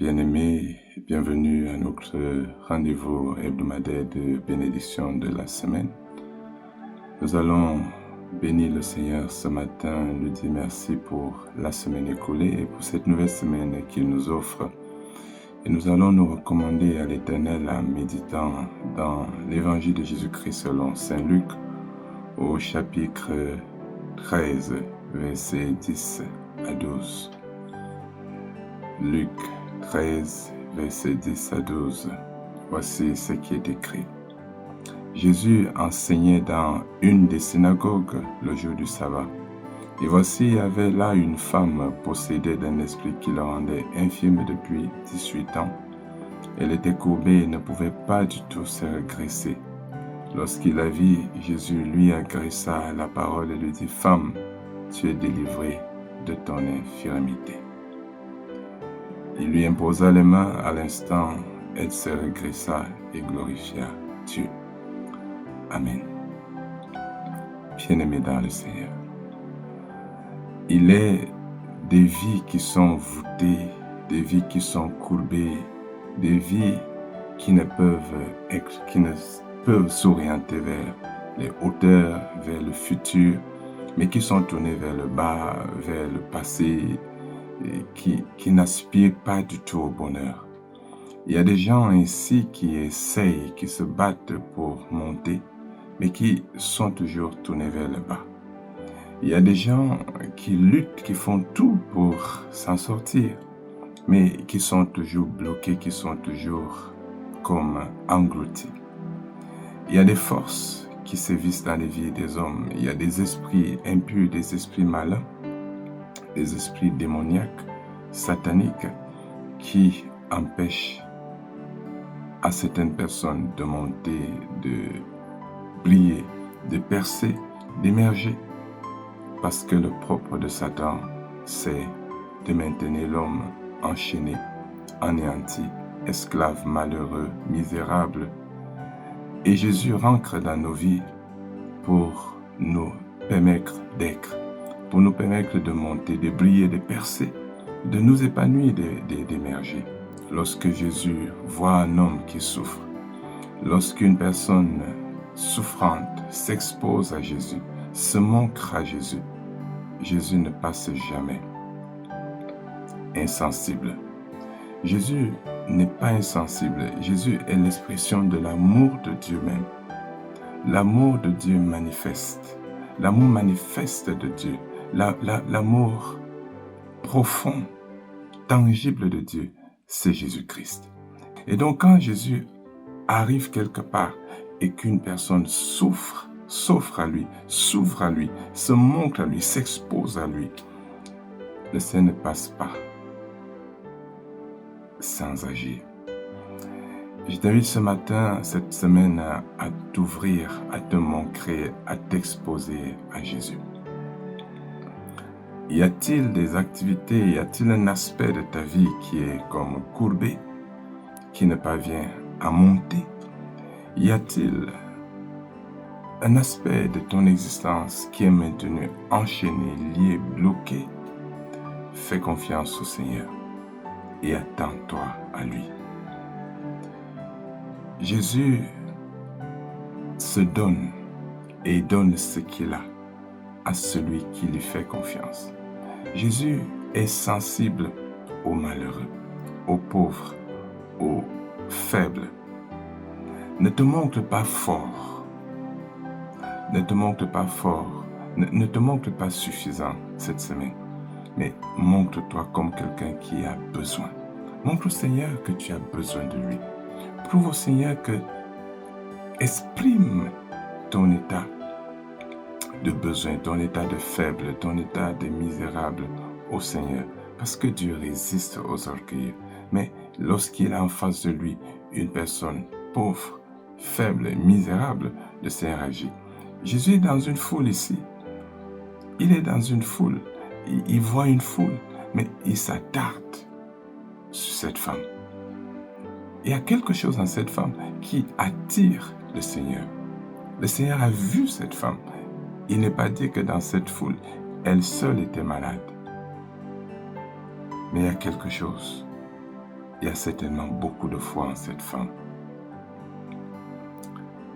Bien-aimés, bienvenue à notre rendez-vous hebdomadaire de bénédiction de la semaine. Nous allons bénir le Seigneur ce matin, lui dire merci pour la semaine écoulée et pour cette nouvelle semaine qu'il nous offre. Et nous allons nous recommander à l'Éternel en méditant dans l'Évangile de Jésus-Christ selon Saint Luc au chapitre 13, versets 10 à 12. Luc 13, versets 10 à 12. Voici ce qui est écrit. Jésus enseignait dans une des synagogues le jour du sabbat. Et voici, il y avait là une femme possédée d'un esprit qui la rendait infirme depuis 18 ans. Elle était courbée et ne pouvait pas du tout se redresser. Lorsqu'il la vit, Jésus lui adressa la parole et lui dit « Femme, tu es délivrée de ton infirmité. » Il lui imposa les mains. À l'instant, elle se redressa et glorifia Dieu. Amen. Bien-aimés dans le Seigneur, il est des vies qui sont voûtées, des vies qui sont courbées, des vies qui ne peuvent s'orienter vers les hauteurs, vers le futur, mais qui sont tournées vers le bas, vers le passé, et qui n'aspirent pas du tout au bonheur. Il y a des gens ici qui essayent, qui se battent pour monter, mais qui sont toujours tournés vers le bas. Il y a des gens qui luttent, qui font tout pour s'en sortir, mais qui sont toujours bloqués, qui sont toujours comme engloutis. Il y a des forces qui sévissent dans les vies des hommes. Il y a des esprits impurs, des esprits malins, des esprits démoniaques, sataniques, qui empêchent à certaines personnes de monter, de briller, de percer, d'émerger. Parce que le propre de Satan, c'est de maintenir l'homme enchaîné, anéanti, esclave, malheureux, misérable. Et Jésus rentre dans nos vies pour nous permettre d'être, pour nous permettre de monter, de briller, de percer, de nous épanouir, d'émerger. Lorsque Jésus voit un homme qui souffre, lorsqu'une personne souffrante s'expose à Jésus, se montre à Jésus, Jésus ne passe jamais insensible. Jésus n'est pas insensible. Jésus est l'expression de l'amour de Dieu même. L'amour de Dieu manifeste. L'amour manifeste de Dieu. L'amour profond, tangible de Dieu, c'est Jésus-Christ. Et donc quand Jésus arrive quelque part et qu'une personne s'offre à lui, s'ouvre à lui, se montre à lui, s'expose à lui, le Seigneur ne passe pas sans agir. Je t'invite ce matin, cette semaine, à t'ouvrir, à te montrer, à t'exposer à Jésus. Y a-t-il des activités, y a-t-il un aspect de ta vie qui est comme courbé, qui ne parvient à monter? Y a-t-il un aspect de ton existence qui est maintenu enchaîné, lié, bloqué? Fais confiance au Seigneur et attends-toi à lui. Jésus se donne et donne ce qu'il a à celui qui lui fait confiance. Jésus est sensible aux malheureux, aux pauvres, aux faibles. Ne te montre pas fort. Ne te montre pas fort. Ne te montre pas suffisant cette semaine. Mais montre-toi comme quelqu'un qui a besoin. Montre au Seigneur que tu as besoin de lui. Prouve au Seigneur que exprime ton état de besoin, ton état de faible, ton état de misérable au Seigneur. Parce que Dieu résiste aux orgueilleux. Mais lorsqu'il a en face de lui une personne pauvre, faible, misérable, le Seigneur agit. Jésus est dans une foule ici. Il est dans une foule. Il voit une foule, mais il s'attarde sur cette femme. Il y a quelque chose dans cette femme qui attire le Seigneur. Le Seigneur a vu cette femme. Il n'est pas dit que dans cette foule, elle seule était malade. Mais il y a quelque chose Il y a certainement beaucoup de foi en cette femme.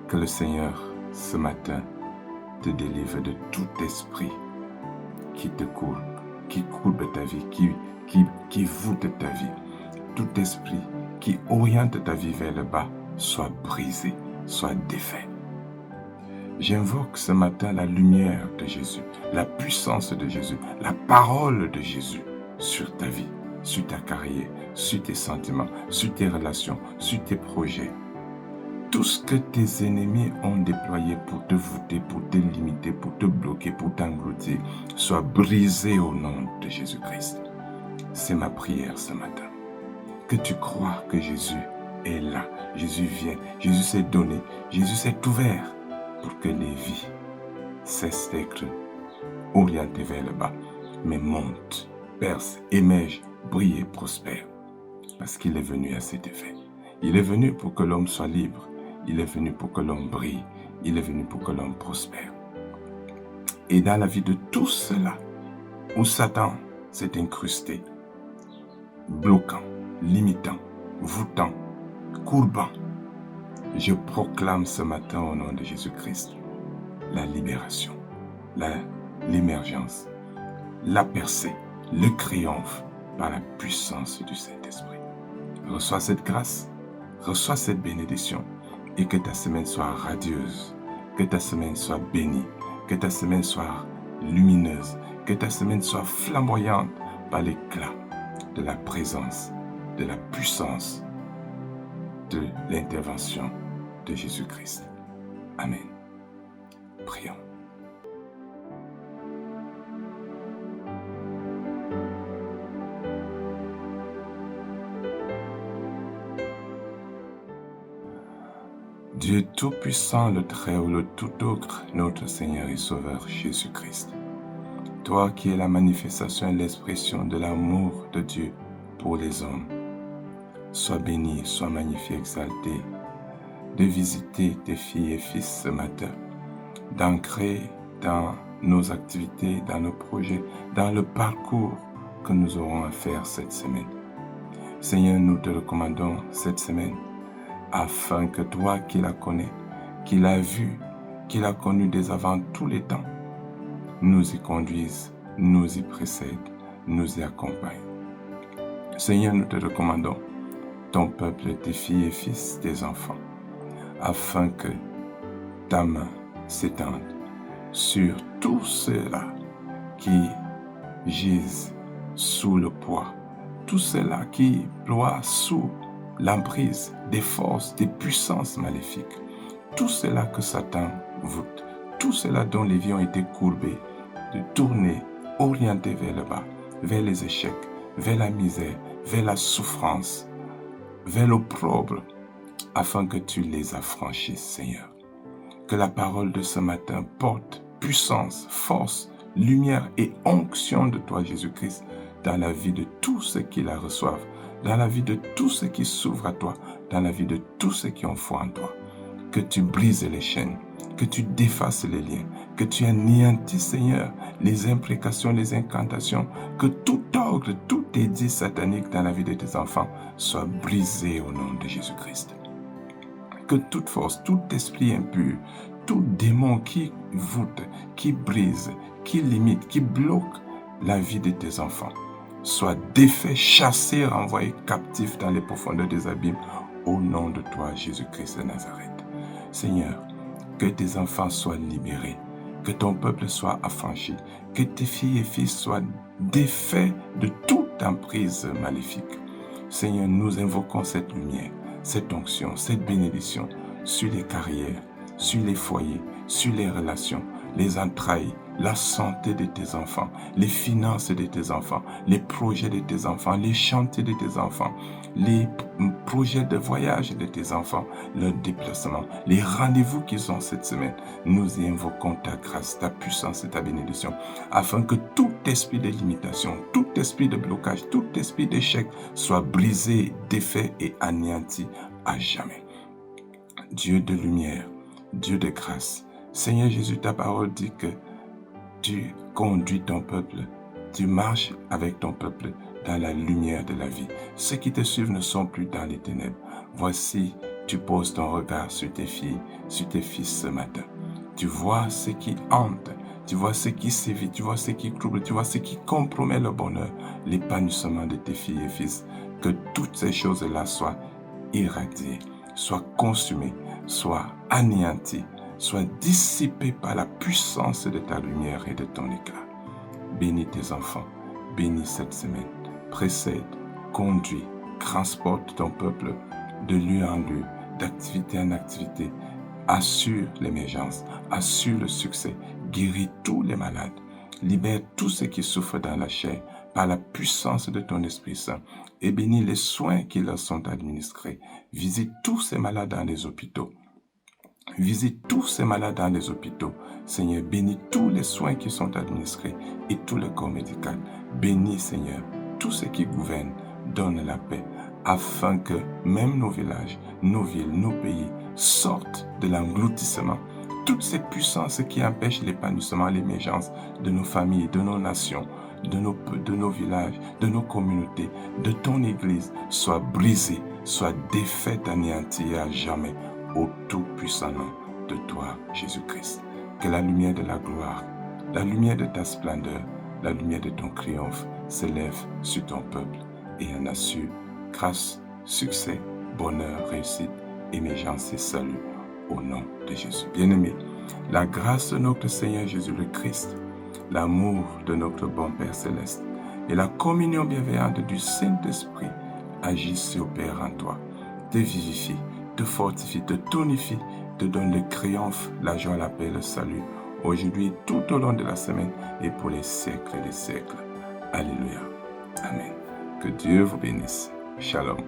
Que le Seigneur, ce matin, te délivre de tout esprit qui te courbe, qui courbe ta vie, qui voûte ta vie. Tout esprit qui oriente ta vie vers le bas soit brisé, soit défait. J'invoque ce matin la lumière de Jésus, la puissance de Jésus, la parole de Jésus sur ta vie, sur ta carrière, sur tes sentiments, sur tes relations, sur tes projets. Tout ce que tes ennemis ont déployé pour te voûter, pour te limiter, pour te bloquer, pour t'engloutir, soit brisé au nom de Jésus-Christ. C'est ma prière ce matin. Que tu crois que Jésus est là, Jésus vient, Jésus s'est donné, Jésus s'est ouvert pour que les vies cessent d'être orientées vers le bas, mais montent, percent, émergent, brillent et prospèrent. Parce qu'il est venu à cet effet. Il est venu pour que l'homme soit libre. Il est venu pour que l'homme brille. Il est venu pour que l'homme prospère. Et dans la vie de tous ceux-là, où Satan s'est incrusté, bloquant, limitant, voûtant, courbant, je proclame ce matin au nom de Jésus-Christ la libération, l'émergence, la percée, le triomphe par la puissance du Saint-Esprit. Reçois cette grâce, reçois cette bénédiction et que ta semaine soit radieuse, que ta semaine soit bénie, que ta semaine soit lumineuse, que ta semaine soit flamboyante par l'éclat de la présence, de la puissance, de l'intervention de Jésus-Christ. Amen. Prions. Dieu Tout-Puissant, le Très-Haut, le Tout-Autre, notre Seigneur et Sauveur Jésus-Christ. Toi qui es la manifestation et l'expression de l'amour de Dieu pour les hommes, sois béni, sois magnifié, exalté, de visiter tes filles et fils ce matin, d'ancrer dans nos activités, dans nos projets, dans le parcours que nous aurons à faire cette semaine. Seigneur, nous te recommandons cette semaine afin que toi qui la connais, qui l'as vu, qui l'as connu dès avant tous les temps, nous y conduise, nous y précède, nous y accompagne. Seigneur, nous te recommandons ton peuple, tes filles et fils, tes enfants, afin que ta main s'étende sur tous ceux-là qui gisent sous le poids, tous ceux-là qui ploient sous l'emprise des forces, des puissances maléfiques, tout cela que Satan voûte, tout cela dont les vies ont été courbées, de tourner, orientés vers le bas, vers les échecs, vers la misère, vers la souffrance, vers l'opprobre, afin que tu les affranchisses, Seigneur. Que la parole de ce matin porte puissance, force, lumière et onction de toi, Jésus-Christ, dans la vie de tous ceux qui la reçoivent, dans la vie de tous ceux qui s'ouvrent à toi, dans la vie de tous ceux qui ont foi en toi. Que tu brises les chaînes, que tu défasses les liens, que tu anéantis, Seigneur, les imprécations, les incantations, que tout ordre, tout édit satanique dans la vie de tes enfants soit brisé au nom de Jésus-Christ. Que toute force, tout esprit impur, tout démon qui voûte, qui brise, qui limite, qui bloque la vie de tes enfants, soit défait, chassé, renvoyé captif dans les profondeurs des abîmes, au nom de toi, Jésus-Christ de Nazareth. Seigneur, que tes enfants soient libérés, que ton peuple soit affranchi, que tes filles et fils soient défaits de toute emprise maléfique. Seigneur, nous invoquons cette lumière, cette onction, cette bénédiction sur les carrières, sur les foyers, sur les relations, les entrailles, la santé de tes enfants, les finances de tes enfants, les projets de tes enfants, les chantiers de tes enfants, les projets de voyage de tes enfants, leur déplacement, les rendez-vous qu'ils ont cette semaine. Nous y invoquons ta grâce, ta puissance et ta bénédiction, afin que tout esprit de limitation, tout esprit de blocage, tout esprit d'échec soit brisé, défait et anéanti à jamais. Dieu de lumière, Dieu de grâce, Seigneur Jésus, ta parole dit que tu conduis ton peuple, tu marches avec ton peuple dans la lumière de la vie. Ceux qui te suivent ne sont plus dans les ténèbres. Voici, tu poses ton regard sur tes filles, sur tes fils ce matin. Tu vois ce qui hante, tu vois ce qui sévit, tu vois ce qui trouble, tu vois ce qui compromet le bonheur, l'épanouissement de tes filles et fils. Que toutes ces choses-là soient irradiées, soient consumées, soient anéanties, soient dissipées par la puissance de ta lumière et de ton éclat. Bénis tes enfants, bénis cette semaine, précède, conduis, transporte ton peuple de lieu en lieu, d'activité en activité, assure l'émergence, assure le succès, guéris tous les malades, libère tous ceux qui souffrent dans la chair par la puissance de ton Esprit Saint et bénis les soins qui leur sont administrés. Visite tous ces malades dans les hôpitaux. Visite tous ces malades dans les hôpitaux. Seigneur, bénis tous les soins qui sont administrés et tout le corps médical. Bénis, Seigneur, tous ceux qui gouvernent. Donne la paix, afin que même nos villages, nos villes, nos pays sortent de l'engloutissement. Toutes ces puissances qui empêchent l'épanouissement, l'émergence de nos familles, de nos nations, de nos villages, de nos communautés, de ton Église, soient brisées, soient défaites, anéanties à jamais, au tout-puissant nom de toi, Jésus-Christ. Que la lumière de la gloire, la lumière de ta splendeur, la lumière de ton triomphe s'élève sur ton peuple et en assure grâce, succès, bonheur, réussite, émergence et salut au nom de Jésus. Bien-aimés, la grâce de notre Seigneur Jésus le Christ, l'amour de notre bon Père céleste et la communion bienveillante du Saint-Esprit agissent et opèrent en toi, te vivifie, te fortifie, te tonifie, te donne le triomphe, la joie, la paix, le salut, aujourd'hui, tout au long de la semaine et pour les siècles des siècles. Alléluia. Amen. Que Dieu vous bénisse. Shalom.